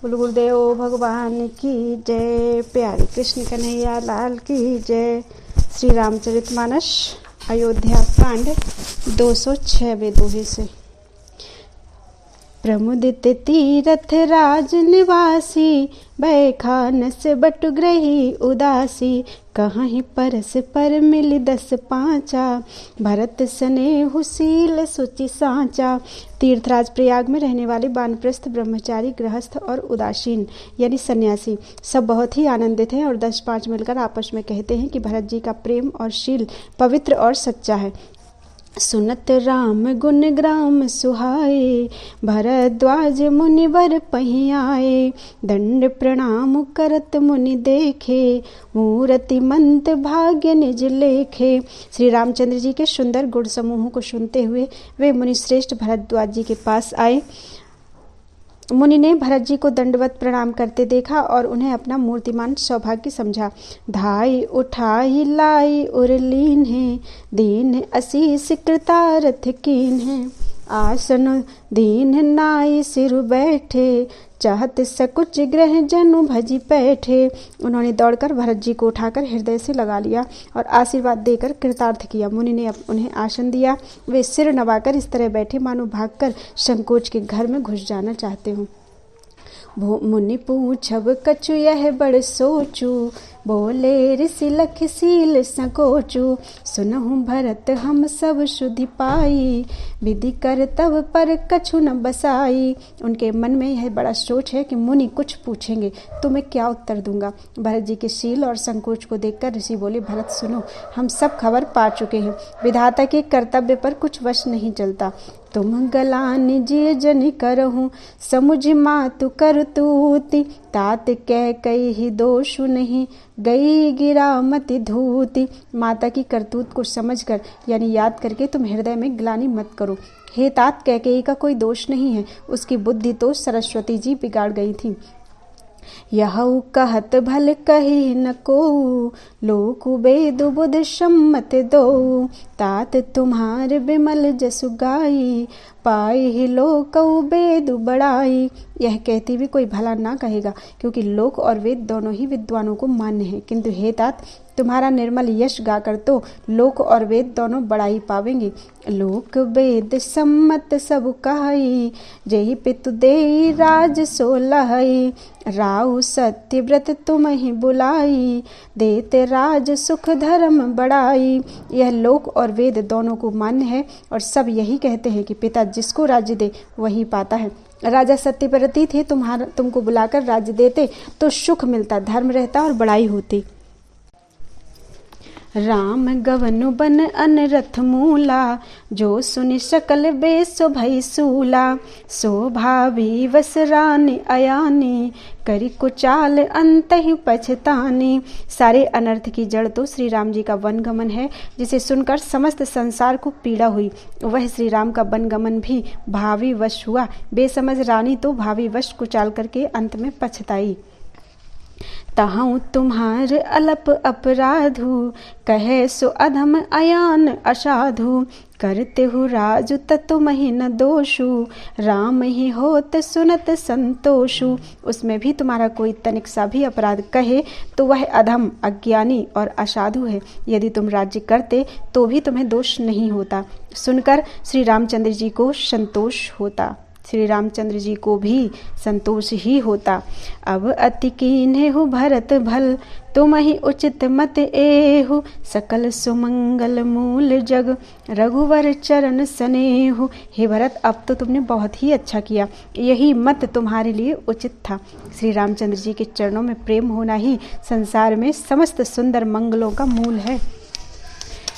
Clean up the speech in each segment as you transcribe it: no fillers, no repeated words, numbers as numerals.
बोल गुरुदेव भगवान की जय। प्यारे कृष्ण कन्हैया लाल की जय। श्री रामचरितमानस अयोध्या कांड 206वें दोहे से। प्रमुदित तीरथ राज निवासी, भय खानस बटुग्रही उदासी। कहीं परस पर मिली 10 पाँचा, भरत स्नेहु शील सुचि साँचा। तीर्थराज प्रयाग में रहने वाले वानप्रस्थ ब्रह्मचारी, गृहस्थ और उदासीन यानी सन्यासी सब बहुत ही आनंदित हैं और 10-5 मिलकर आपस में कहते हैं कि भरत जी का प्रेम और शील पवित्र और सच्चा है। सुनत राम गुण ग्राम सुहाए, भरद्वाज मुनिवर पहीं आए। दंड प्रणाम करत मुनि देखे, मूरति मंत भाग्य निज लेखे। श्री रामचंद्र जी के सुंदर गुण समूहों को सुनते हुए वे मुनि श्रेष्ठ भरद्वाज जी के पास आए। मुनि ने भरत जी को दंडवत प्रणाम करते देखा और उन्हें अपना मूर्तिमान सौभाग्य समझा। धाई उठाई लाई उरलीन है, दीन असीस कृतारथ कीन है। आसन दीन नाई सिर बैठे, चाहत सकुच ग्रह जनु भजी बैठे। उन्होंने दौड़कर भरत जी को उठाकर हृदय से लगा लिया और आशीर्वाद देकर कृतार्थ किया। मुनि ने उन्हें आसन दिया। वे सिर नवाकर इस तरह बैठे मानो भागकर संकोच के घर में घुस जाना चाहते हों। मुनि पूछब कछु यह बड़ सोचू, बोले ऋषि लख सील संकोचू। सुनहु भरत हम सब शुद्धि पाई, विधि कर तब पर कछु न बसाई। उनके मन में यह बड़ा सोच है कि मुनि कुछ पूछेंगे तो मैं क्या उत्तर दूंगा। भरत जी के शील और संकोच को देखकर ऋषि बोले, भरत सुनो, हम सब खबर पा चुके हैं। विधाता के कर्तव्य पर कुछ वश नहीं चलता। तुम गलान जिय जनि करहूँ, समुझ मातु करतूति। तात कह कई ही दोषु नहीं, गई गिरा मति धूति। माता की करतूत को समझकर यानी याद करके तुम हृदय में ग्लानि मत करो। हे तात, कैकेयी का कोई दोष नहीं है, उसकी बुद्धि तो सरस्वती जी बिगाड़ गई थी। यहु कहत भल कही न को, लोक वेद बुध सम्मत दो। तात तुम्हार बिमल जसु गाई, पाए ही लोक वेद बड़ाई। यह कहती भी कोई भला ना कहेगा, क्योंकि लोक और वेद दोनों ही विद्वानों को मान्य है। किंतु हे तात, तुम्हारा निर्मल यश गाकर तो लोक और वेद दोनों बड़ाई पावेंगे। लोक वेद सम्मत सब कहाई, जेहि पितु देई राज सो लहई। राहु सत्य व्रत तुम ही बुलाई, देते राज सुख धर्म बड़ाई। यह लोक और वेद दोनों को मान्य है और सब यही कहते हैं कि पिता जिसको राज्य दे वही पाता है। राजा सत्यव्रती थे, तुमको बुलाकर राज्य देते तो सुख मिलता, धर्म रहता और बड़ाई होती। राम गवनु बन अनरथ मूला, जो सुनि सकल बेस भई सूला। सो भावी वस रानी अयानी, करी कुचाल अंत ही पछतानी। सारे अनर्थ की जड़ तो श्री राम जी का वनगमन है, जिसे सुनकर समस्त संसार को पीड़ा हुई। वह श्री राम का वनगमन भी भावी वश हुआ। बेसमझ रानी तो भावी वश कुचाल करके अंत में पछताई। तहु तुम्हार अलप अपराधु, कहे सो अधम अयान असाधु। करते हो राजु तत्व मही न दोषु, राम ही होत सुनत संतोषु। उसमें भी तुम्हारा कोई तनिक सा भी अपराध कहे तो वह अधम, अज्ञानी और असाधु है। यदि तुम राज्य करते तो भी तुम्हें दोष नहीं होता। सुनकर श्री रामचंद्र जी को संतोष होता, श्री रामचंद्र जी को भी संतोष ही होता। अब अति कीन्हे हो भरत भल, तुम ही उचित मत एहु। सकल सुमंगल मूल जग, रघुवर चरण स्नेहु। हे भरत, अब तो तुमने बहुत ही अच्छा किया, यही मत तुम्हारे लिए उचित था। श्री रामचंद्र जी के चरणों में प्रेम होना ही संसार में समस्त सुंदर मंगलों का मूल है।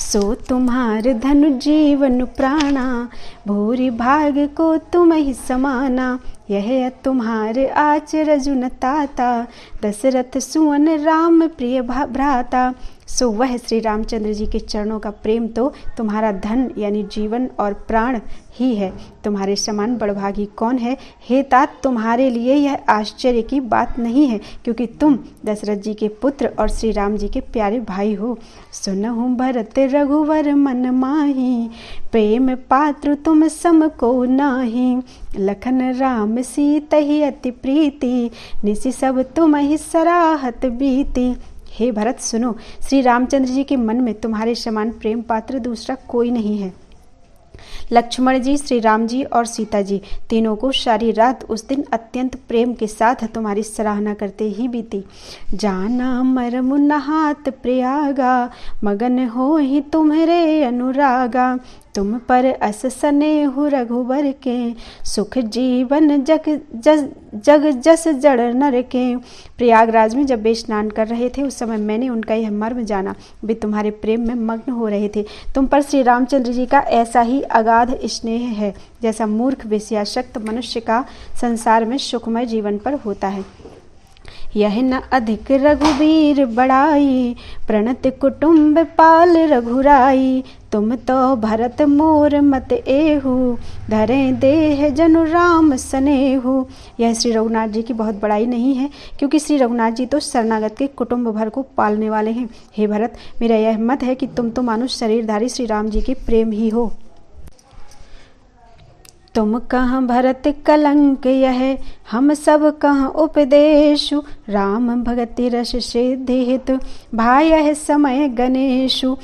सो तुम्हार धनु जीवन प्राणा, भूरि भाग को तुम ही समाना। यह तुम्हारे आचरजु न ताता, दशरथ सुवन राम प्रिय भ्राता। सो वह श्री रामचंद्र जी के चरणों का प्रेम तो तुम्हारा धन यानी जीवन और प्राण ही है। तुम्हारे समान बड़भागी कौन है? हे तात, तुम्हारे लिए यह आश्चर्य की बात नहीं है, क्योंकि तुम दशरथ जी के पुत्र और श्री राम जी के प्यारे भाई हो। सुनहु भरत रघुवर मन माही, प्रेम पात्र तुम सम को नाही। लखन राम सीतहि अति प्रीति, निसि सब तुम ही सराहत बीती। हे भरत सुनो, श्री रामचंद्र जी के मन में तुम्हारे समान प्रेम पात्र दूसरा कोई नहीं है। लक्ष्मण जी, श्री राम जी और सीता जी तीनों को सारी रात उस दिन अत्यंत प्रेम के साथ तुम्हारी सराहना करते ही बीती। जाना मरम नहात प्रयागा, मगन हो ही तुम्हारे अनुरागा। तुम पर अस स्नेहु रघुवर के, सुख जीवन जग जस जड़ नर के। प्रयागराज में जब वे स्नान कर रहे थे उस समय मैंने उनका यह मर्म जाना। वे तुम्हारे प्रेम में मग्न हो रहे थे। तुम पर श्री रामचंद्र जी का ऐसा ही अगाध स्नेह है जैसा मूर्ख वेश्याशक्त मनुष्य का संसार में सुखमय जीवन पर होता है। यह न अधिक रघुवीर बड़ाई, प्रणत कुटुंब पाल रघुराई। तुम तो भरत मोर मत एहु, धरे देह जनु राम सनेहु। यह श्री रघुनाथ जी की बहुत बड़ाई नहीं है, क्योंकि श्री रघुनाथ जी तो शरणागत के कुटुंब भर को पालने वाले हैं। हे भरत, मेरा यह मत है कि तुम तो मानो शरीरधारी श्री राम जी के प्रेम ही हो। तुम कहाँ भरत कलंक यह, हम सब कहाँ उपदेशु। राम भगति रस सिद्धि हेतु, भाय समय गणेशु।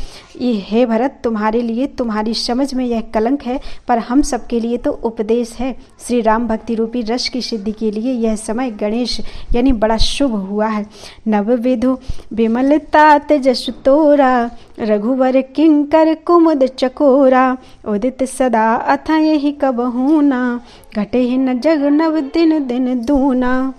हे भरत, तुम्हारे लिए तुम्हारी समझ में यह कलंक है, पर हम सबके लिए तो उपदेश है। श्री राम भक्ति रूपी रस की सिद्धि के लिए यह समय गणेश यानी बड़ा शुभ हुआ है। नव विधु विमलता तेजस तोरा, रघुवर किंकर कुमुद चकोरा। उदित सदा अथय ही कबहू ना, घटे ही न जग नव दिन दिन दूना।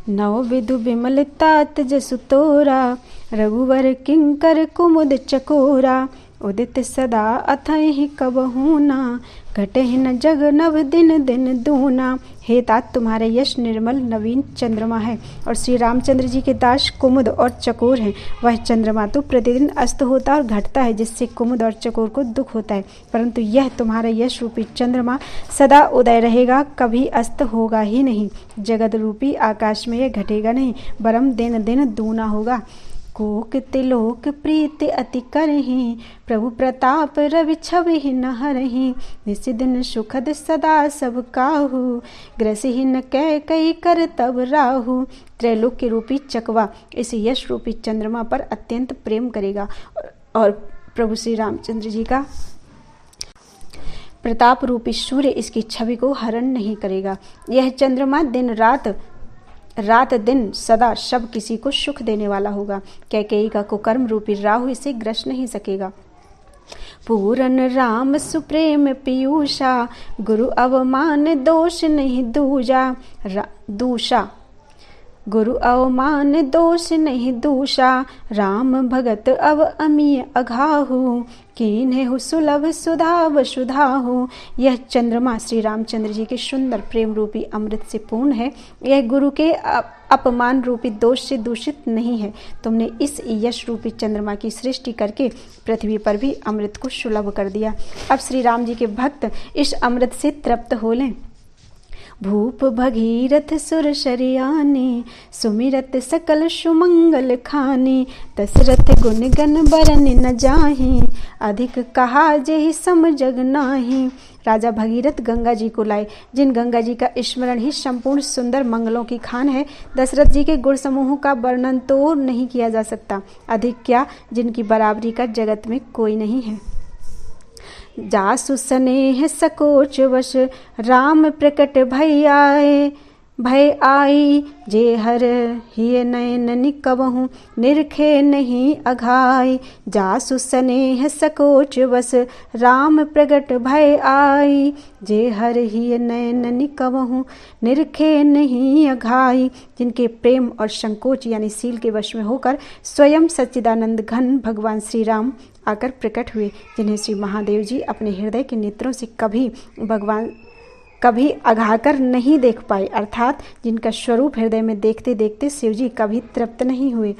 नव विधु विमलता तेजस तोरा, रघुवर किंकर कुमुद चकोरा। उदित सदा अथय ही कबहू ना, घटे ही न जग नव दिन दिन दूना। हे तात, तुम्हारे यश निर्मल नवीन चंद्रमा है और श्री रामचंद्र जी के दास कुमुद और चकोर हैं। वह चंद्रमा तो प्रतिदिन अस्त होता और घटता है, जिससे कुमुद और चकोर को दुख होता है, परंतु यह तुम्हारा यश रूपी चंद्रमा सदा उदय रहेगा, कभी अस्त होगा ही नहीं। जगत रूपी आकाश में यह घटेगा नहीं, वरम दिन दिन दूना होगा। कोक तिलोक प्रीति अति करही, प्रभु प्रताप रवि छवि न हरही। निसि दिन सुखद सदा सब काहू, ग्रसहि न कै कई कर तब राहु। त्रैलोक के रूपी चकवा इस यश रूपी चंद्रमा पर अत्यंत प्रेम करेगा और प्रभु श्री रामचंद्र जी का प्रताप रूपी सूर्य इसकी छवि को हरण नहीं करेगा। यह चंद्रमा दिन रात दिन सदा सब किसी को सुख देने वाला होगा। कैकेयी का कुकर्म रूपी राहु इसे ग्रस नहीं सकेगा। पूरन राम सुप्रेम पीयूषा, गुरु अवमान दोष नहीं दूषा। गुरु अवमान दोष नहीं दूषा, राम भगत अव अमीय अघाहु। कीन्हेहु सुलभ सुधा वसुधाहु। यह चंद्रमा श्री रामचंद्र जी के सुंदर प्रेम रूपी अमृत से पूर्ण है। यह गुरु के अपमान रूपी दोष से दूषित नहीं है। तुमने इस यश रूपी चंद्रमा की सृष्टि करके पृथ्वी पर भी अमृत को सुलभ कर दिया। अब श्री राम जी के भक्त इस अमृत से तृप्त हो लें। भूप भगीरथ सुर शरियानी, सुमिरत सकल सुमंगल खानी। दशरथ गुण गण बरन न जाही, अधिक कहा जेहि सम जग नाही। राजा भगीरथ गंगा जी को लाए, जिन गंगा जी का स्मरण ही संपूर्ण सुंदर मंगलों की खान है। दशरथ जी के गुण समूहों का वर्णन तो नहीं किया जा सकता, अधिक क्या जिनकी बराबरी का जगत में कोई नहीं है। जासु स्नेह सकोच वश, राम प्रकट भय आई। जे हर हिय नयन कबहु, निरखे नहीं अघाई। जासु स्नेह सकोच वश, राम प्रकट भय आई। जे हर हिय नयन कबहु, निरखे नहीं अघाई। जिनके प्रेम और संकोच यानी सील के वश में होकर स्वयं सच्चिदानंद घन भगवान श्री राम आकर प्रकट हुए, जिन्हें श्री महादेव जी अपने हृदय के नेत्रों से कभी अघाकर नहीं देख पाए, अर्थात जिनका स्वरूप हृदय में देखते देखते शिव जी कभी तृप्त नहीं हुए।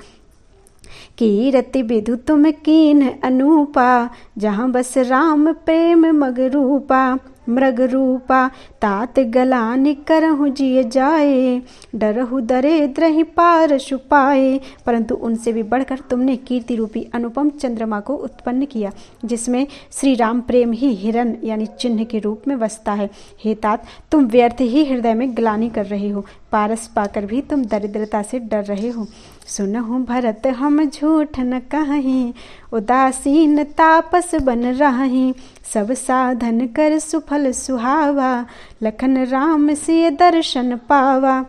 कीरति विधु तुम कीन अनूपा, जहाँ बस राम प्रेम मृग रूपा। तात गलानि करहु जिय जाए, डरहु दरिद्र ही पार छुपाए। परंतु उनसे भी बढ़कर तुमने कीर्ति रूपी अनुपम चंद्रमा को उत्पन्न किया, जिसमें श्री राम प्रेम ही हिरण यानी चिन्ह के रूप में बसता है। हे तात, तुम व्यर्थ ही हृदय में ग्लानि कर रहे हो, पारस पाकर भी तुम दरिद्रता से डर रहे हो। सुनहु भरत हम झूठ न कहीं, उदासीन तापस बन रही। सब साधन कर सुफल सुहावा, लखन राम सिय दर्शन पावा।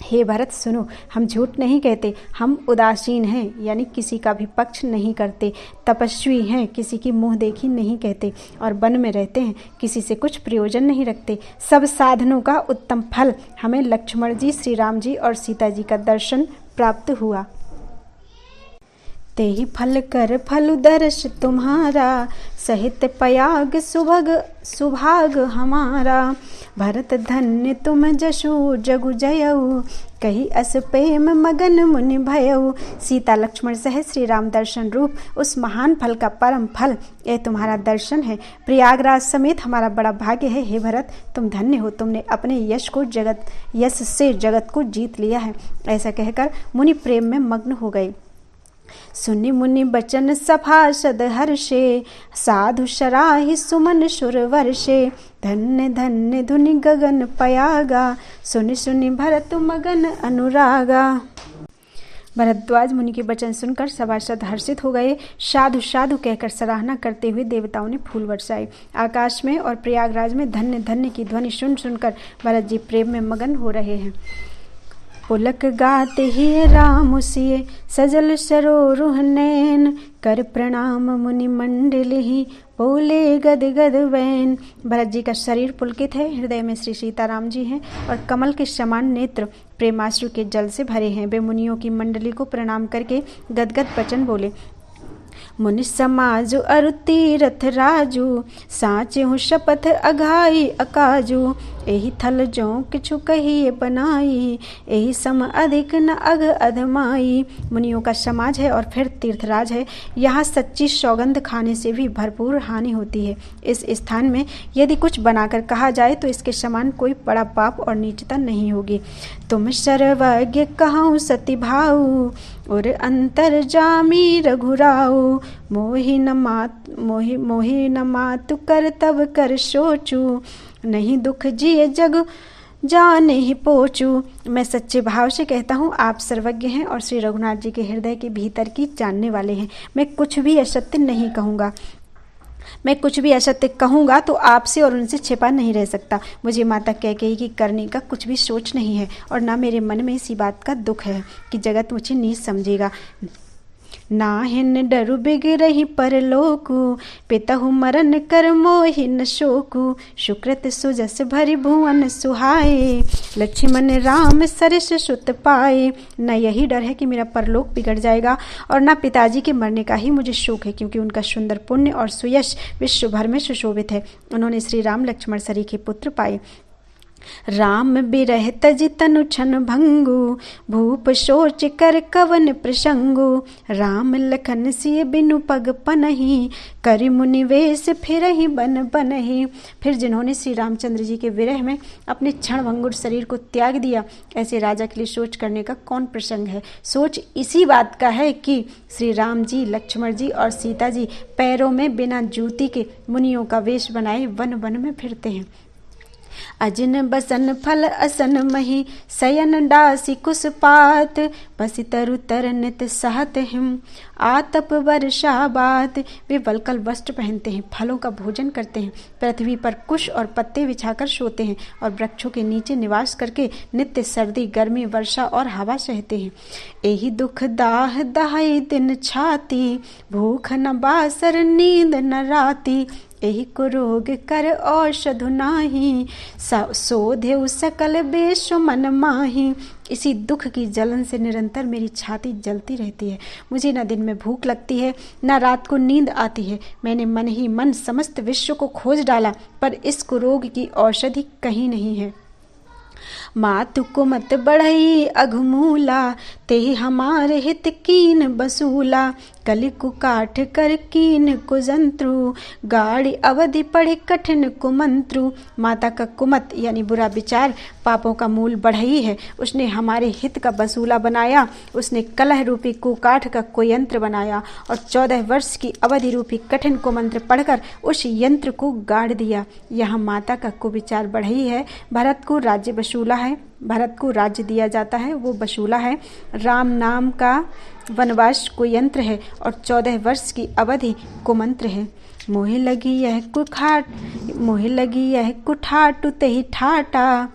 हे भरत सुनो, हम झूठ नहीं कहते, हम उदासीन हैं यानी किसी का भी पक्ष नहीं करते, तपस्वी हैं, किसी की मुंह देखी नहीं कहते, और वन में रहते हैं, किसी से कुछ प्रयोजन नहीं रखते। सब साधनों का उत्तम फल हमें लक्ष्मण जी, श्री राम जी और सीता जी का दर्शन प्राप्त हुआ। तेहि फल कर फल दर्श तुम्हारा, सहित पयाग सुभाग हमारा। भरत धन्य तुम जशु जगु जयऊ, कही अस प्रेम मगन मुनि भयऊ। सीता लक्ष्मण सह श्री राम दर्शन रूप उस महान फल का परम फल यह तुम्हारा दर्शन है। प्रयागराज समेत हमारा बड़ा भाग्य है। हे भरत, तुम धन्य हो, तुमने अपने यश से जगत को जीत लिया है। ऐसा कहकर मुनि प्रेम में मग्न हो गए। सुनि मुनि बचन सभासद हर्षे, साधु सराहि सुमन सुर वर्षे। धन्य धन्य धुनि गगन पयागा, सुनि सुनि भरत मगन अनुरागा। भरद्वाज मुनि के वचन सुनकर सभासद हर्षित हो गए। साधु साधु कहकर सराहना करते हुए देवताओं ने फूल बरसाए। आकाश में और प्रयागराज में धन्य धन्य की ध्वनि सुनकर भरत जी प्रेम में मगन हो रहे हैं। पुलक गाते ही राम सिए, सजल सरोरुह नैन। कर प्रणाम मुनि मंडल ही, बोले गद गद वैन। भरत जी का शरीर पुलकित है, हृदय में श्री सीताराम जी हैं और कमल के समान नेत्र प्रेमाश्रु के जल से भरे हैं। वे मुनियों की मंडली को प्रणाम करके गदगद वचन बोले। मुनि समाज अरु तीरथ राजू, साचे हूँ शपथ अघाई अकाजू। एहि थल जो किछु कहिए बनाई, एहि सम अधिक न अघ अधमाई। मुनियों का समाज है और फिर तीर्थराज है। यहाँ सच्ची सौगंध खाने से भी भरपूर हानि होती है। इस स्थान में यदि कुछ बनाकर कहा जाए तो इसके समान कोई बड़ा पाप और नीचता नहीं होगी। तुम सर्वज्ञ कहूँ सति भाऊ, और अंतर जामी रघुराऊ। मोहि न मातु कर तब कर सोचू, नहीं दुख जिए जग जाने ही पोचू। मैं सच्चे भाव से कहता हूँ, आप सर्वज्ञ हैं और श्री रघुनाथ जी के हृदय के भीतर की जानने वाले हैं। मैं कुछ भी असत्य नहीं कहूँगा। मैं कुछ भी असत्य कहूँगा तो आपसे और उनसे छिपा नहीं रह सकता। मुझे माता कैकेयी की करने का कुछ भी सोच नहीं है और ना मेरे मन में इसी बात का दुख है कि जगत मुझे नीच समझेगा। नाहिन डरु बिगरहि परलोकु, पितहु मरन कर मोहि न शोकु। सुकृत सुजस भरि भुवन सुहाए, लक्ष्मण राम सरिस सुत पाए। न यही डर है कि मेरा परलोक बिगड़ जाएगा और न पिताजी के मरने का ही मुझे शोक है, क्योंकि उनका सुंदर पुण्य और सुयश विश्व भर में सुशोभित है। उन्होंने श्री राम लक्ष्मण सरीखे पुत्र पाए। राम बिरह तज तनु छन भंगु, भूप सोच कर कवन प्रसंगु। राम लखन सिय बिनु पग पनहि, करि मुनि वेश फिरहि बन बनहि। फिर जिन्होंने श्री रामचंद्र जी के विरह में अपने क्षण भंगुर शरीर को त्याग दिया, ऐसे राजा के लिए सोच करने का कौन प्रसंग है। सोच इसी बात का है कि श्री राम जी, लक्ष्मण जी और सीता जी पैरों में बिना जूती के मुनियों का वेश बनाए वन वन में फिरते हैं। अजिन बसन फल असन मही, सयन डासी कुस पात। बसी तरु तर नित सहत हिम, आतप वर्षा बात। वे वलकल वस्त्र पहनते हैं, फलों का भोजन करते हैं, पृथ्वी पर कुश और पत्ते बिछाकर सोते हैं और वृक्षों के नीचे निवास करके नित्य सर्दी, गर्मी, वर्षा और हवा सहते हैं। एहि दुख दाह दहाई दिन छाती, भूख न बासर नींद न राती। एहि को रोग कर औषधु नाही, सोधेउ सकल बेश मन माही। इसी दुख की जलन से निरंतर मेरी छाती जलती रहती है। मुझे न दिन में भूख लगती है, न रात को नींद आती है। मैंने मन ही मन समस्त विश्व को खोज डाला, पर इस कुरोग की औषधि कहीं नहीं है। मातु कुमत बढ़ई अघमूला, ते हमारे हित कीन बसूला, कलि कुकाठ कर कीन कुजंत्रु, गाड़ी अवधि पढ़े कठिन कुमंत्रु। माता का कुमत यानी बुरा विचार पापों का मूल बढ़ई है। उसने हमारे हित का बसूला बनाया, उसने कलह रूपी कुकाठ का कोई यंत्र बनाया और 14 वर्ष की अवधि रूपी कठिन कुमंत्र पढ़कर उस यंत्र को गाड़ दिया। यह माता का कुविचार बढ़ई है। भरत को राज्य बसूला है, भरत को राज्य दिया जाता है, वो बसूला है। राम नाम का वनवास को यंत्र है और 14 वर्ष की अवधि कुमंत्र है। मोहे लगी यह कुठाट तही ठाटा,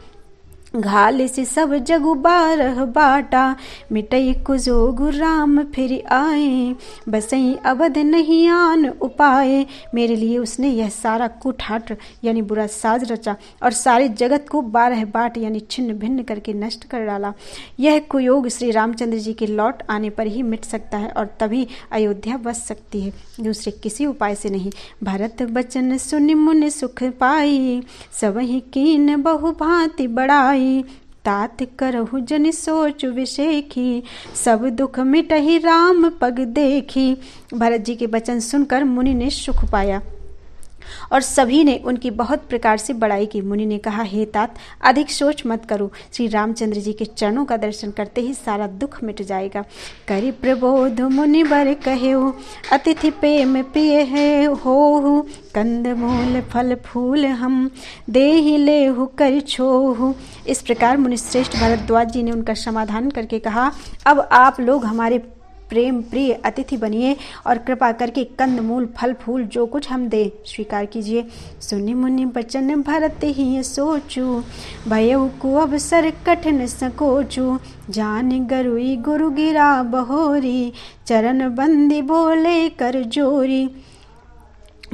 घाल से सब जगु 12 बाटा, मिटई कुजोगु राम फिर आए, बसई अवध नहीं आन उपाय। मेरे लिए उसने यह सारा कुठाट यानी बुरा साज रचा और सारे जगत को 12 बाट यानी छिन्न भिन्न करके नष्ट कर डाला। यह कुयोग श्री रामचंद्र जी के लौट आने पर ही मिट सकता है और तभी अयोध्या बस सकती है, दूसरे किसी उपाय से नहीं। भरत बचन सुनि मुनि सुख पाई, सबहि कीन बहु भांति बढ़ाई, तात करहु जन सोच विषेखी, सब दुख मिटहि राम पग देखी। भरत जी के वचन सुनकर मुनि ने सुख पाया और सभी ने उनकी बहुत प्रकार से बड़ाई की। मुनि ने कहा, हे तात, अधिक सोच मत करो, श्री रामचंद्र जी के चरणों का दर्शन करते ही सारा दुख मिट जाएगा। करि प्रबोध मुनि बर कहेउ, अतिथि प्रेम प्रिय है होहु, कंद मूल फल फूल हम देहि लेहु कर छोहु। इस प्रकार मुनि श्रेष्ठ भरद्वाज जी ने उनका समाधान करके कहा, अब आप लोग हमारे प्रेम प्रिय अतिथि बनिए और कृपा करके कंद मूल फल फूल जो कुछ हम दे स्वीकार कीजिए। सुनि मुनि बचन भरत ही सोचू, भयउ को अवसर कठिन संकोचू, जान गरुई गुरु गिरा बहोरी, चरण बंदी बोले कर जोरी।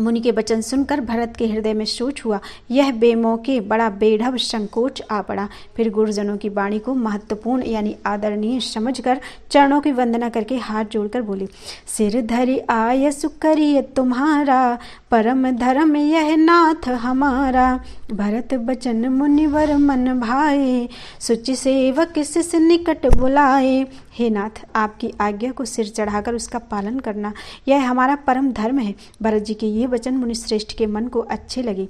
मुनि के वचन सुनकर भरत के हृदय में सोच हुआ, यह बेमौके बड़ा बेढब संकोच आ पड़ा। फिर गुरुजनों की वाणी को महत्वपूर्ण यानी आदरणीय समझकर चरणों की वंदना करके हाथ जोड़कर बोले, सिर धरि आयसु करिय तुम्हारा, परम धर्म यह नाथ हमारा। भरत बचन मुनिवर मन भाए, सुचि सेवक शिष्य निकट बुलाए। हे नाथ, आपकी आज्ञा को सिर चढ़ाकर उसका पालन करना, यह हमारा परम धर्म है। भरत जी के ये वचन मुनि श्रेष्ठ के मन को अच्छे लगे।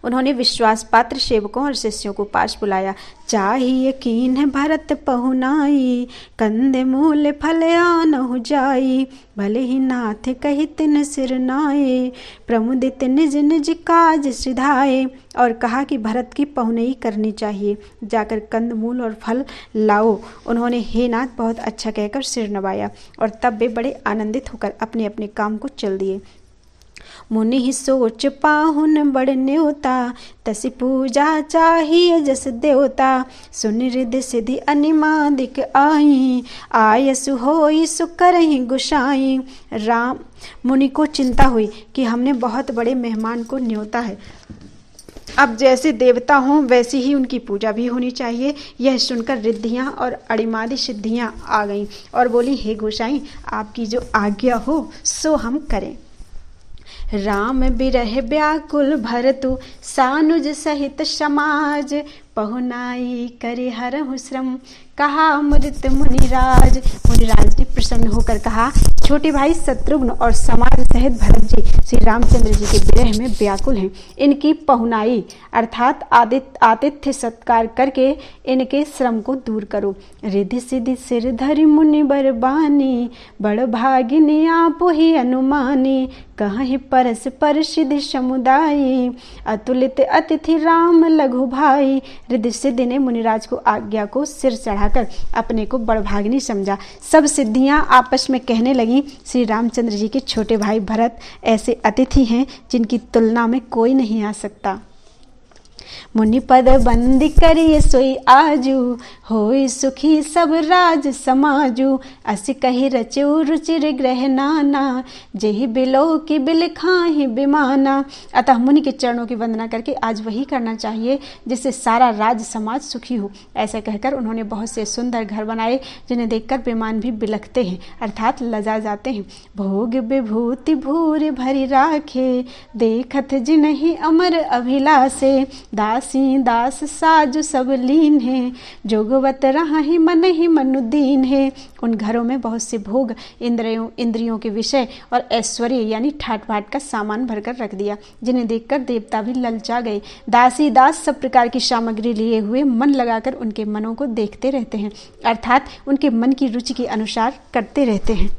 उन्होंने विश्वास पात्र सेवकों और शिष्यों को पास बुलाया। चाहिए कीन भरत पहुनाई, कंद मूल फल आनहु जाई, भले ही नाथ कही तिन सिर नाये, प्रमुदित निज निज काज सिधाए। और कहा कि भरत की पहुनई करनी चाहिए, जाकर कंद मूल और फल लाओ। उन्होंने हे नाथ बहुत अच्छा कहकर सिर नवाया और तब वे बड़े आनंदित होकर अपने अपने काम को चल दिए। मुनि ही सोच पाहुन बड़ न्योता, तसी पूजा चाहिए जस देवता, सुन रिधि सिधि अनिमादिक आई, आयसु होई सु करहि गुसाई। राम मुनि को चिंता हुई कि हमने बहुत बड़े मेहमान को न्योता है, अब जैसे देवता हों वैसी ही उनकी पूजा भी होनी चाहिए। यह सुनकर रिद्धियाँ और अणिमादि सिद्धियाँ आ गईं और बोली, हे गोसाई, आपकी जो आज्ञा हो सो हम करें। राम बिरह व्याकुल भरतु, सानुज सहित समाज, पहुनाई करे हरहु श्रम, कहा मुदित मुनिराज। मुनिराज ने प्रसन्न होकर कहा, छोटे भाई शत्रुघ्न और समाज सहित भरत जी श्री रामचंद्र जी के विरह में व्याकुल हैं। इनकी पहुनाई अर्थात आतिथ्य सत्कार करके इनके श्रम को दूर करो। रिधि सिद्धि सिर धरि मुनि बर बानी, बड़ भागिनी आप ही अनुमानी, कहीं परस पर सिद्धि समुदायी, अतुलित अतिथि राम लघु भाई। रिद्धि सिद्धि ने मुनिराज को आज्ञा को सिर चढ़ाकर अपने को बड़भागिनी समझा। सब सिद्धियां आपस में कहने लगी, श्री रामचंद्र जी के छोटे भाई भरत ऐसे अतिथि हैं जिनकी तुलना में कोई नहीं आ सकता। मुनि पद बंदी करिए सोई आजू, होई सुखी सब राज समाजू, अस कही रचो रुचिर ग्रह नाना, जेहि बिलो की बिल खाहि बिमाना। अतः मुनि के चरणों की वंदना करके आज वही करना चाहिए जिससे सारा राज समाज सुखी हो। ऐसा कहकर उन्होंने बहुत से सुंदर घर बनाए जिन्हें देखकर विमान भी बिलखते हैं अर्थात लजा जाते हैं। भोग विभूति भूरि भरी राखे, देखत जिन्हि अमर अभिलाषे, दासी दास साजु सब लीन है, जोगवत रहा ही मनु दीन है। उन घरों में बहुत से भोग, इंद्रियों के विषय और ऐश्वर्य यानी ठाट बाट का सामान भरकर रख दिया, जिन्हें देखकर देवता भी ललचा गए। दासी दास सब प्रकार की सामग्री लिए हुए मन लगाकर उनके मनों को देखते रहते हैं, अर्थात उनके मन की रुचि के अनुसार करते रहते हैं।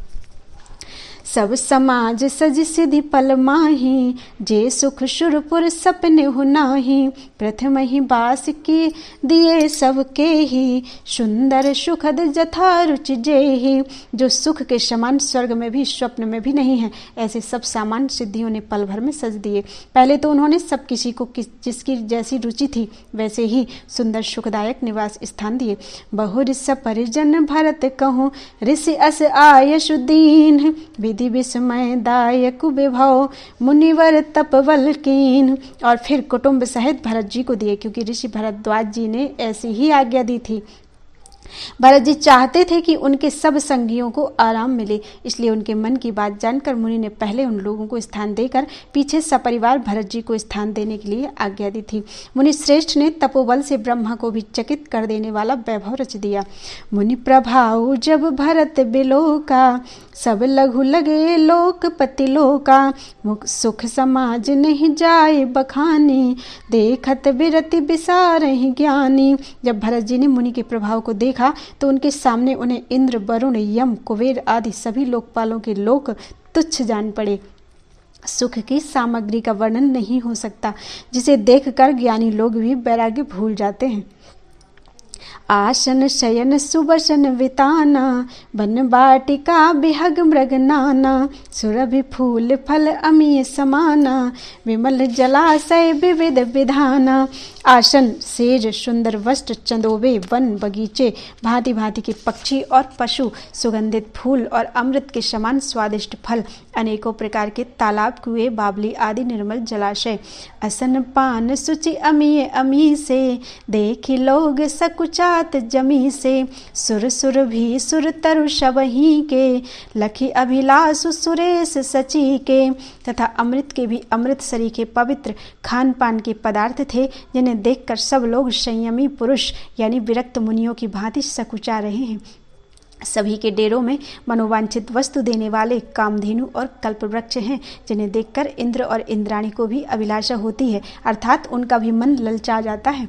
सब समाज सज सिधि पल माही, जे सुख शुरपुर सपने हो नाही। प्रथम ही बास की दिए सबके ही, सुंदर सुखद जथा रुचि जेहि। जो सुख के समान स्वर्ग में भी स्वप्न में भी नहीं है, ऐसे सब सामान सिद्धियों ने पल भर में सज दिए। पहले तो उन्होंने सब किसी को जिसकी जैसी रुचि थी वैसे ही सुंदर सुखदायक निवास स्थान दिए। बहुर परिजन भरत कहूँ, ऋषि अस आयशुदीन। विधि विस्मय दायक विभव, मुनिवर तपवल कीन। और फिर कुटुंब सहित भरत जी को दिए, क्योंकि ऋषि भरद्वाज जी ने ऐसी ही आज्ञा दी थी। भरत जी चाहते थे कि उनके सब संगियों को आराम मिले, इसलिए उनके मन की बात जानकर मुनि ने पहले उन लोगों को स्थान देकर पीछे सपरिवार भरत जी को स्थान देने के लिए आज्ञा दी थी। मुनि श्रेष्ठ ने तपोबल से ब्रह्मा को भी चकित कर देने वाला वैभव रच दिया। मुनि प्रभाव जब भरत बिलोका, सब लघु लगे लोकपति लोका। सुख समाज नहीं जाए बखानी, देखत बिरति बिसारहि ज्ञानी। जब भरत जी ने मुनि के प्रभाव को देखा तो उनके सामने उन्हें इंद्र, वरुण, यम, कुबेर आदि सभी लोकपालों के लोक तुच्छ जान पड़े। सुख की सामग्री का वर्णन नहीं हो सकता, जिसे देखकर ज्ञानी लोग भी वैराग्य भूल जाते हैं। आसन शयन सुबसन विताना, वन बाटिका बिहग मृग नाना। सुरभि फूल फल अमीय समाना, विमल जलाशय विविध विधाना। आसन, सेज, सुंदर वस्त्र, चंदोबे, वन, बगीचे, भांति भांति के पक्षी और पशु, सुगंधित फूल और अमृत के समान स्वादिष्ट फल, अनेकों प्रकार के तालाब, कुएं, बावली आदि निर्मल जलाशय। असन पान सुचि अमीय अमी से, देखी लोग सकुचात जमी से। सुर सुर भी सुर तरु शबही के, लखी अभिलाषु सुरेश सची के। तथा अमृत के भी अमृत सरीखे पवित्र खान पान के पदार्थ थे, जिन्हें देखकर सब लोग संयमी पुरुष यानी विरक्त मुनियों की भांति सकुचा रहे हैं। सभी के डेरों में मनोवांछित वस्तु देने वाले कामधेनु और कल्पवृक्ष हैं, जिन्हें देखकर इंद्र और इंद्राणी को भी अभिलाषा होती है, अर्थात उनका भी मन ललचा जाता है।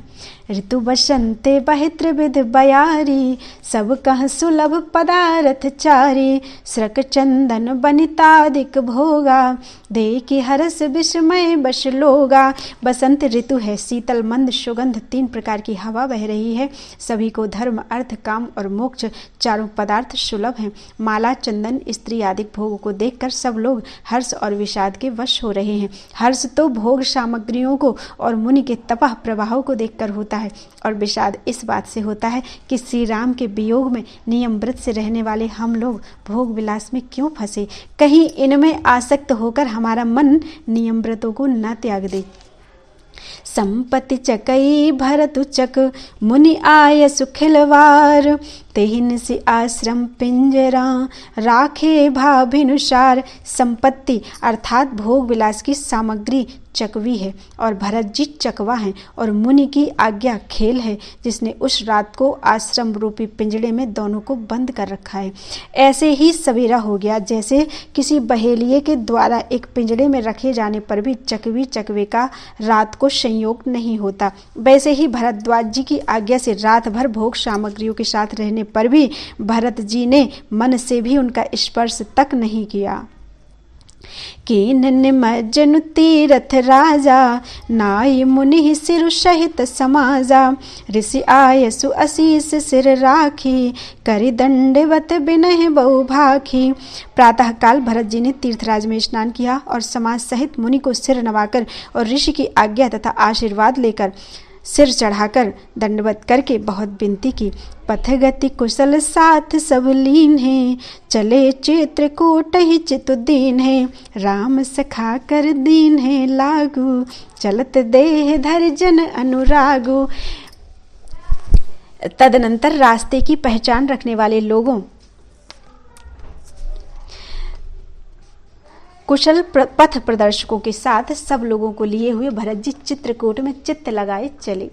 ऋतु बसंते बहित्र विध बयारी, सब कह सुलभ पदार्थ चारी। श्रक चंदन बनितादिक भोगा, देखी हरस विस्मय बस लोगा। बसंत ऋतु है, शीतल मंद सुगंध 3 प्रकार की हवा बह रही है। सभी को धर्म, अर्थ, काम और मोक्ष चारों पदार्थ सुलभ हैं। माला, चंदन, स्त्री आदि भोगों को देखकर सब लोग हर्ष और विषाद के वश हो रहे हैं। हर्ष तो भोग सामग्रियों को और मुनि के तपह प्रवाह को देखकर होता है, और विषाद इस बात से होता है कि श्री राम के वियोग में नियम व्रत से रहने वाले हम लोग भोग विलास में क्यों फंसे। कहीं इनमें आसक्त होकर हमारा मन नियम व्रतों को न त्याग दे। संपत्ति चकई भरत चक, मुनि आय सुखिलवार। तेहिन से आश्रम पिंजरा, राखे भाभिनुसार। संपत्ति अर्थात भोग विलास की सामग्री चकवी है और भरत जी चकवा हैं, और मुनि की आज्ञा खेल है, जिसने उस रात को आश्रम रूपी पिंजड़े में दोनों को बंद कर रखा है। ऐसे ही सवेरा हो गया, जैसे किसी बहेलिए के द्वारा एक पिंजड़े में रखे जाने पर भी चकवी चकवे का रात को संयोग नहीं होता, वैसे ही भरद्वाज जी की आज्ञा से रात भर भोग सामग्रियों के साथ रहने पर भी भरत जी ने मन से भी उनका स्पर्श तक नहीं किया। कीन निमज्जन तीरथ राजा, नाय मुनि सिर सहित समाजा। ऋषि आय सु असीस सिर राखी, करि दंडवत बिनह बहु भाखी। प्रातः काल भरत जी ने तीर्थराज में स्नान किया और समाज सहित मुनि को सिर नवाकर और ऋषि की आज्ञा तथा आशीर्वाद लेकर सिर चढ़ाकर दंडवत करके बहुत विनती की। पथगति कुशल साथ सब लीन है, चले चित्रकूट ही चितुदीन है। राम सखा कर दीन है लागू, चलत देह धर जन अनुरागु। तदनंतर रास्ते की पहचान रखने वाले लोगों कुशल पथ प्रदर्शकों के साथ सब लोगों को लिए हुए भरत जी चित्रकूट में चित्त लगाए चले।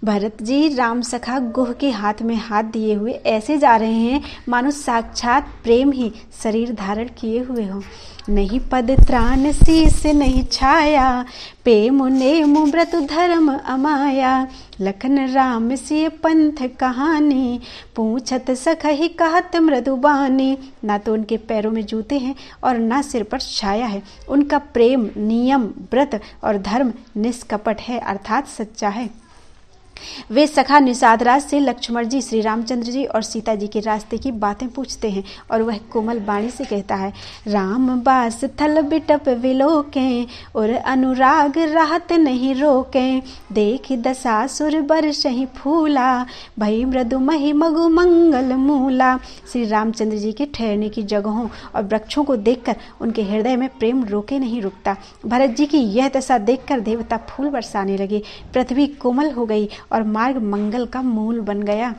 भरत जी राम सखा गुह के हाथ में हाथ दिए हुए ऐसे जा रहे हैं मानो साक्षात प्रेम ही शरीर धारण किए हुए हो। नहीं पद त्राण शीस नहीं छाया, प्रेम नेम व्रत धर्म अमाया। लखन राम सिय पंथ कहानी, पूछत सखहि कहत मृदुबानी। ना तो उनके पैरों में जूते हैं और ना सिर पर छाया है। उनका प्रेम नियम व्रत और धर्म निष्कपट है अर्थात सच्चा है। वे सखा निषादराज से लक्ष्मण जी, श्री रामचंद्र जी और सीता जी के रास्ते की बातें पूछते हैं और वह कोमल वाणी से कहता है, राम बास थल बिटप विलोकें और अनुराग राहत नहीं रोकें। देख दशासुर बरसहि फूला, भई मृदु महि मगु मंगल मूला। श्री रामचंद्र जी के ठहरने की जगहों और वृक्षों को देखकर उनके हृदय में प्रेम रोके नहीं रुकता। भरत जी की यह दशा देखकर देवता फूल बरसाने लगे, पृथ्वी कोमल हो गई और मार्ग मंगल का मूल बन गया।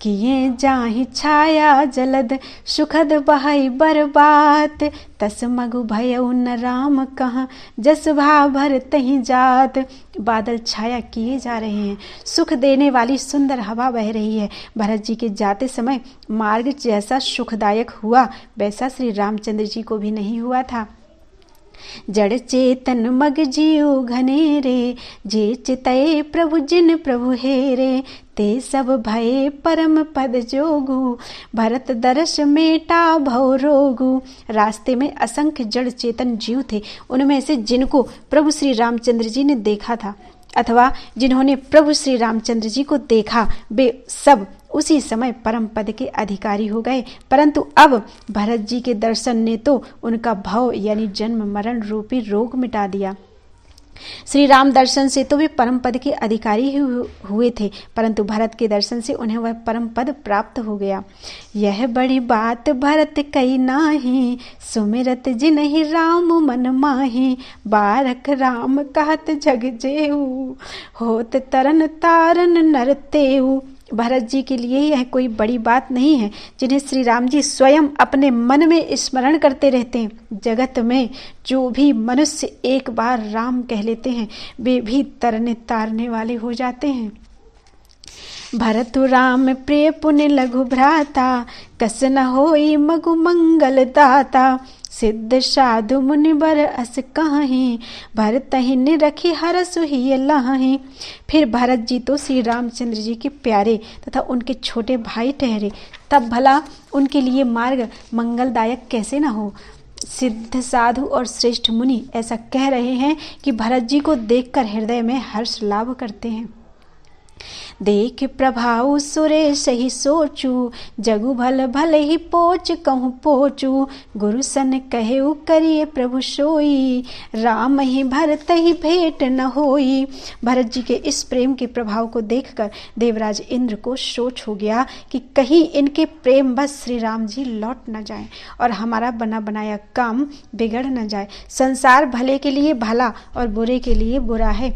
किए जाहि छाया जलद सुखद बहई बरबात, तस मगु भयउ न राम कहाँ जस भा भर तहि जात। बादल छाया किए जा रहे हैं, सुख देने वाली सुंदर हवा बह रही है। भरत जी के जाते समय मार्ग जैसा सुखदायक हुआ वैसा श्री रामचंद्र जी को भी नहीं हुआ था। जड़ चेतन मग जियो घनेरे, जे चितये प्रभु जिन प्रभु हेरे। ते सब भये परम पद जोगु, भरत दर्श मेटा भव रोगु। रास्ते में असंख्य जड़ चेतन जीव थे, उनमें से जिनको प्रभु श्री रामचंद्र जी ने देखा था अथवा जिन्होंने प्रभु श्री रामचंद्र जी को देखा वे सब उसी समय परम पद के अधिकारी हो गए। परंतु अब भरत जी के दर्शन ने तो उनका भव यानी जन्म मरण रूपी रोग मिटा दिया। श्री राम दर्शन से तो वे परम पद के अधिकारी ही हुए थे, परंतु भरत के दर्शन से उन्हें वह परम पद प्राप्त हो गया। यह बड़ी बात भरत कही नाही, सुमिरत जिनहि राम मन माही। बारक राम कहत जग जेऊ, होत तरन तारन नर तेऊ। भरत जी के लिए यह कोई बड़ी बात नहीं है, जिन्हें श्री राम जी स्वयं अपने मन में स्मरण करते रहते हैं। जगत में जो भी मनुष्य एक बार राम कह लेते हैं वे भी तरने तारने वाले हो जाते हैं। भरतु राम प्रिय पुण्य लघु भ्राता, कस न होई मगु मंगल दाता। सिद्ध साधु मुनि बर अस कहीं, भरत ही निरखी हरसु ही लहीं। फिर भरत जी तो श्री रामचंद्र जी के प्यारे तथा उनके छोटे भाई ठहरे, तब भला उनके लिए मार्ग मंगलदायक कैसे न हो। सिद्ध साधु और श्रेष्ठ मुनि ऐसा कह रहे हैं कि भरत जी को देखकर हृदय में हर्ष लाभ करते हैं। देख प्रभाव सुरेश ही सोचू, जगु भल भल ही पोच कहूँ पोचू। गुरु सन कहेउ करिए प्रभु सोई, राम ही भरत ही भेंट न होई। भरत जी के इस प्रेम के प्रभाव को देखकर देवराज इंद्र को सोच हो गया कि कहीं इनके प्रेम बस श्री राम जी लौट न जाए और हमारा बना बनाया काम बिगड़ न जाए। संसार भले के लिए भला और बुरे के लिए बुरा है,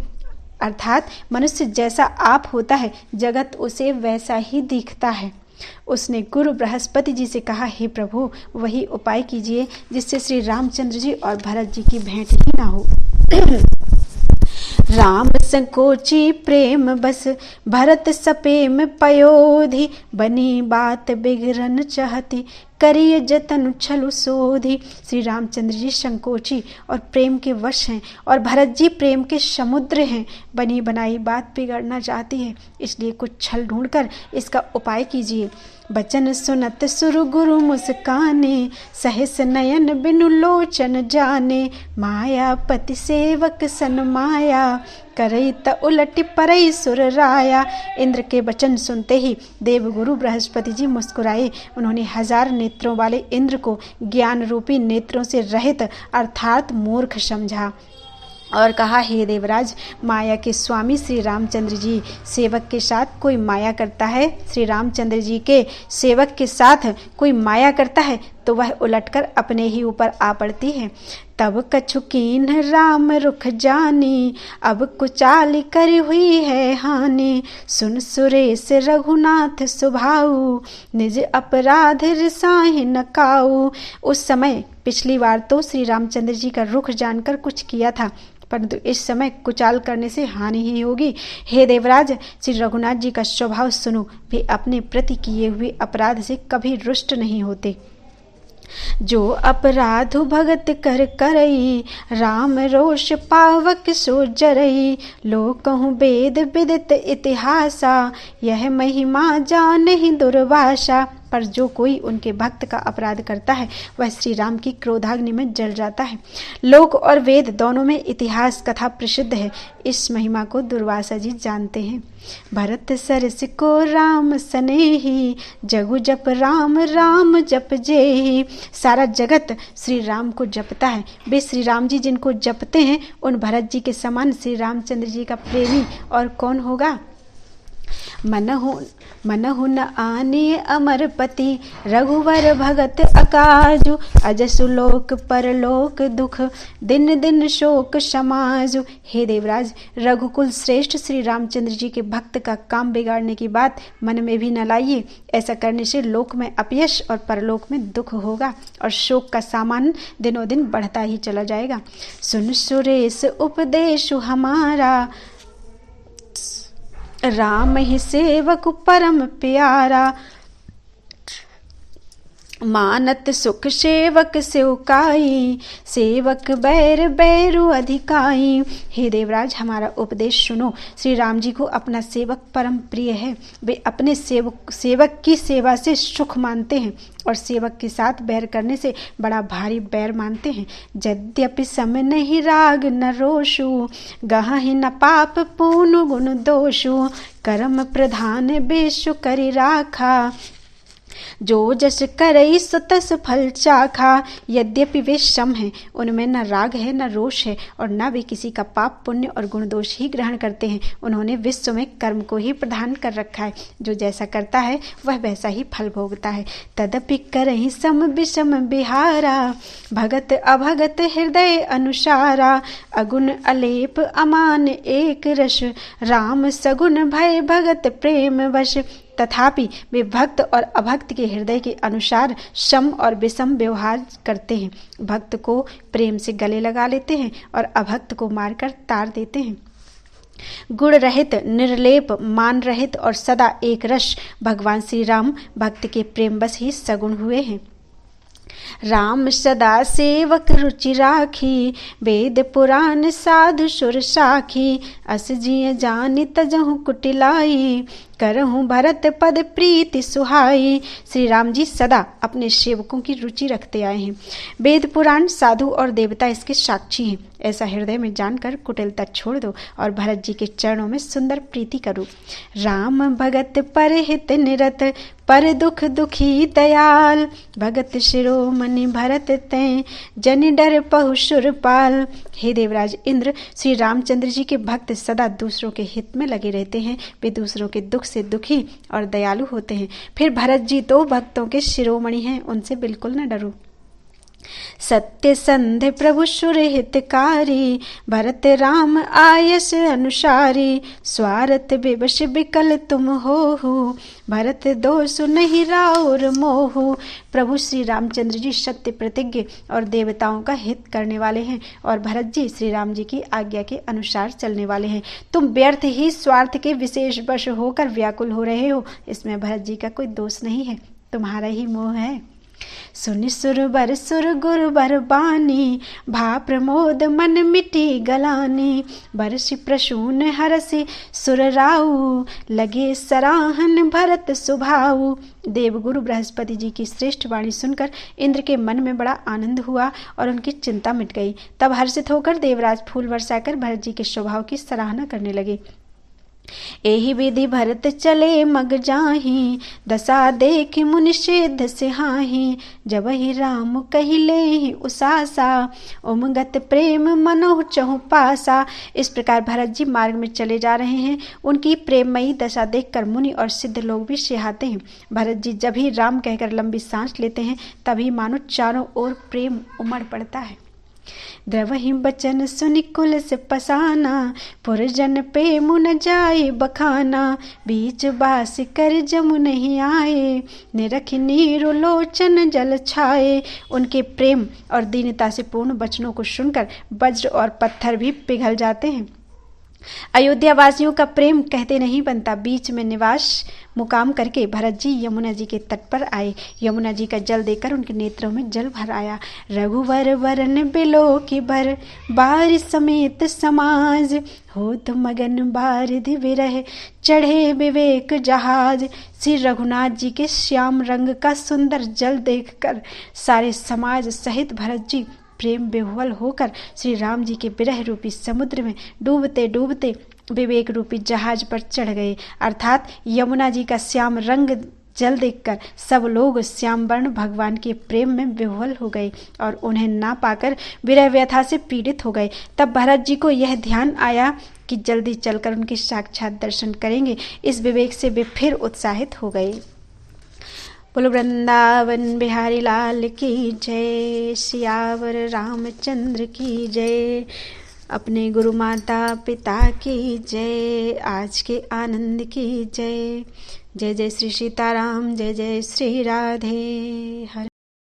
अर्थात मनुष्य जैसा आप होता है जगत उसे वैसा ही दिखता है। उसने गुरु बृहस्पति जी से कहा, हे प्रभु वही उपाय कीजिए जिससे श्री रामचंद्र जी और भरत जी की भेंट ही ना हो। राम संकोची प्रेम बस, भरत सपेम पयोधि। बनी बात बिगड़न चाहती, करिए जतन छलु सोधि। श्री रामचंद्र जी संकोची और प्रेम के वश हैं और भरत जी प्रेम के समुद्र हैं। बनी बनाई बात बिगड़ना चाहती है, इसलिए कुछ छल ढूंढकर इसका उपाय कीजिए। बचन सुनत सुरु गुरु मुस्काने, सहस नयन बिनु लोचन जाने। मायापति सेवक सन माया, करई त उलटि परई सुर राया। इंद्र के वचन सुनते ही देवगुरु बृहस्पति जी मुस्कुराए। उन्होंने 1000 नेत्रों वाले इंद्र को ज्ञान रूपी नेत्रों से रहित अर्थात मूर्ख समझा और कहा, हे देवराज, माया के स्वामी श्री रामचंद्र जी सेवक के साथ कोई माया करता है, श्री रामचंद्र जी के सेवक के साथ कोई माया करता है तो वह उलटकर अपने ही ऊपर आ पड़ती है। तब कछु कीन्ह राम रुख जानी, अब कुचाली करी हुई है हानि। सुन सुरेश रघुनाथ सुभाऊ, निज अपराध रिसाहि न काऊ। उस समय पिछली बार तो श्री रामचंद्र जी का रुख जानकर कुछ किया था, परंतु इस समय कुचाल करने से हानि ही होगी। हे देवराज, श्री रघुनाथ जी का स्वभाव सुनो, वे अपने प्रति किए हुए अपराध से कभी रुष्ट नहीं होते। जो अपराध भगत कर करई, राम रोष पावक सो जरई। लोक कहूँ वेद विदित इतिहासा, यह महिमा जानहि दुर्वासा। पर जो कोई उनके भक्त का अपराध करता है वह श्री राम की क्रोधाग्नि में जल जाता है। लोक और वेद दोनों में इतिहास कथा प्रसिद्ध है, इस महिमा को दुर्वासा जी जानते हैं। भरत सरस को राम सनेही, जगु जप राम राम जप जेही। सारा जगत श्री राम को जपता है। वे श्री राम जी जिनको जपते हैं, उन भरत जी के समान श्री रामचंद्र जी का प्रेमी और कौन होगा। मनहु न आने अमरपति, रघुवर भगत अकाजु। अजसु लोक परलोक दुख, दिन दिन शोक समाजु। हे देवराज, रघुकुल श्रेष्ठ श्री रामचंद्र जी के भक्त का काम बिगाड़ने की बात मन में भी न लाइए। ऐसा करने से लोक में अपयश और परलोक में दुख होगा और शोक का सामान दिनों दिन बढ़ता ही चला जाएगा। सुन सुरेश उपदेश हमारा, राम ही सेवक परम प्यारा। मानत सुख सेवक सेवकाई, सेवक बैर बैरु अधिकाई। हे देवराज, हमारा उपदेश सुनो। श्री राम जी को अपना सेवक परम प्रिय है। वे अपने सेवक की सेवा से सुख मानते हैं और सेवक के साथ बैर करने से बड़ा भारी बैर मानते हैं। यद्यपि सम नहीं राग न रोषु, गहहि न पाप पूर्ण गुण दोषु। कर्म प्रधान बेशु करि राखा, जो जस करई सो तस फल चाखा। यद्यपि वे सम हैं, उनमें न राग है न रोष है और न वे किसी का पाप पुण्य और गुण दोष ही ग्रहण करते हैं। उन्होंने विश्व में कर्म को ही प्रधान कर रखा है। जो जैसा करता है वह वैसा ही फल भोगता है। तदपि करहि सम विषम बिहारा, भगत अभगत हृदय अनुसारा। अगुण अलेप अमान एक रस, राम सगुण भय भगत प्रेम वश। तथापि वे भक्त और अभक्त के हृदय के अनुसार सम और विषम व्यवहार करते हैं। भक्त को प्रेम से गले लगा लेते हैं और अभक्त को मारकर तार देते हैं। गुण रहित, निर्लेप, मान रहित और सदा एक रस भगवान श्री राम भक्त के प्रेम बस ही सगुण हुए हैं। राम सदा सेवक रुचि राखी, वेद पुराण साधु सुर साखी। अस जिय जानि तजहु कुटिलाई, करहूँ भरत पद प्रीति सुहाई। श्री राम जी सदा अपने सेवकों की रुचि रखते आए हैं। वेद पुराण साधु और देवता इसके साक्षी हैं। ऐसा हृदय में जानकर कुटिलता छोड़ दो और भरत जी के चरणों में सुंदर प्रीति करो। राम भगत पर हित निरत, पर दुख दुखी दयाल। भगत शिरोमणि भरत तैं, जनि डर पहु सुरपाल। हे देवराज इंद्र, श्री रामचंद्र जी के भक्त सदा दूसरों के हित में लगे रहते हैं। वे दूसरों के दुख से दुखी और दयालु होते हैं। फिर भरत जी तो भक्तों के शिरोमणि हैं, उनसे बिल्कुल न डरो। सत्य संध प्रभु सुर हितकारी, भरत राम आयस अनुसारी। स्वार्थ विवश विकल तुम होहु, भरत दोषु नहीं राउर मोहु। प्रभु श्री रामचंद्र जी सत्य प्रतिज्ञ और देवताओं का हित करने वाले हैं और भरत जी श्री राम जी की आज्ञा के अनुसार चलने वाले हैं। तुम व्यर्थ ही स्वार्थ के विशेष वश होकर व्याकुल हो रहे हो। इसमें भरत जी का कोई दोष नहीं है, तुम्हारा ही मोह है। सुनि सुरबर सुर गुरु बर बानी, भा प्रमोद मन मिटी गलानी। बरसि प्रसून हरसि सुर राऊ, लगे सराहन भरत सुभाऊ। देवगुरु बृहस्पति जी की श्रेष्ठ वाणी सुनकर इंद्र के मन में बड़ा आनंद हुआ और उनकी चिंता मिट गई। तब हर्षित होकर देवराज फूल बरसाकर भरत जी के स्वभाव की सराहना करने लगे। एहि विधि भरत चले मग जाहि, दशा देख मुनि सिद्ध सिहाहि। जब ही राम कहिले उसासा, उमगत प्रेम मनोह चहु पासा। इस प्रकार भरत जी मार्ग में चले जा रहे हैं। उनकी प्रेममयी दशा देखकर मुनि और सिद्ध लोग भी सिहाते हैं। भरत जी जब ही राम कहकर लंबी सांस लेते हैं तभी मानो चारों ओर प्रेम उमड़ पड़ता है। द्रवहि बचन सुनि कुल से पसाना, पुरजन पे मुन जाए बखाना। बीच बास कर जमु नहीं आए, निरखि नीरु लोचन जल छाए। उनके प्रेम और दीनता से पूर्ण वचनों को सुनकर वज्र और पत्थर भी पिघल जाते हैं। अयोध्या वासियों का प्रेम कहते नहीं बनता। बीच में निवास मुकाम करके भरत जी यमुना जी के तट पर आए। यमुना जी का जल देकर उनके नेत्रों में जल भर आया। रघुवर वरन बिलो की भर, बारिश समेत समाज। होत मगन बारिधि विरह, चढ़े विवेक जहाज। श्री रघुनाथ जी के श्याम रंग का सुंदर जल देखकर सारे समाज सहित भरत जी प्रेम विह्वल होकर श्री राम जी के विरह रूपी समुद्र में डूबते डूबते विवेक रूपी जहाज पर चढ़ गए। अर्थात यमुना जी का श्याम रंग जल देखकर सब लोग श्याम वर्ण भगवान के प्रेम में विह्वल हो गए और उन्हें ना पाकर विरह व्यथा से पीड़ित हो गए। तब भरत जी को यह ध्यान आया कि जल्दी चलकर उनके साक्षात दर्शन करेंगे। इस विवेक से वे फिर उत्साहित हो गए। बोलो वृंदावन बिहारी लाल की जय, सियावर रामचंद्र की जय, अपने गुरु माता पिता की जय, आज के आनंद की जय। जय जय श्री सीताराम, जय जय श्री राधे। हरे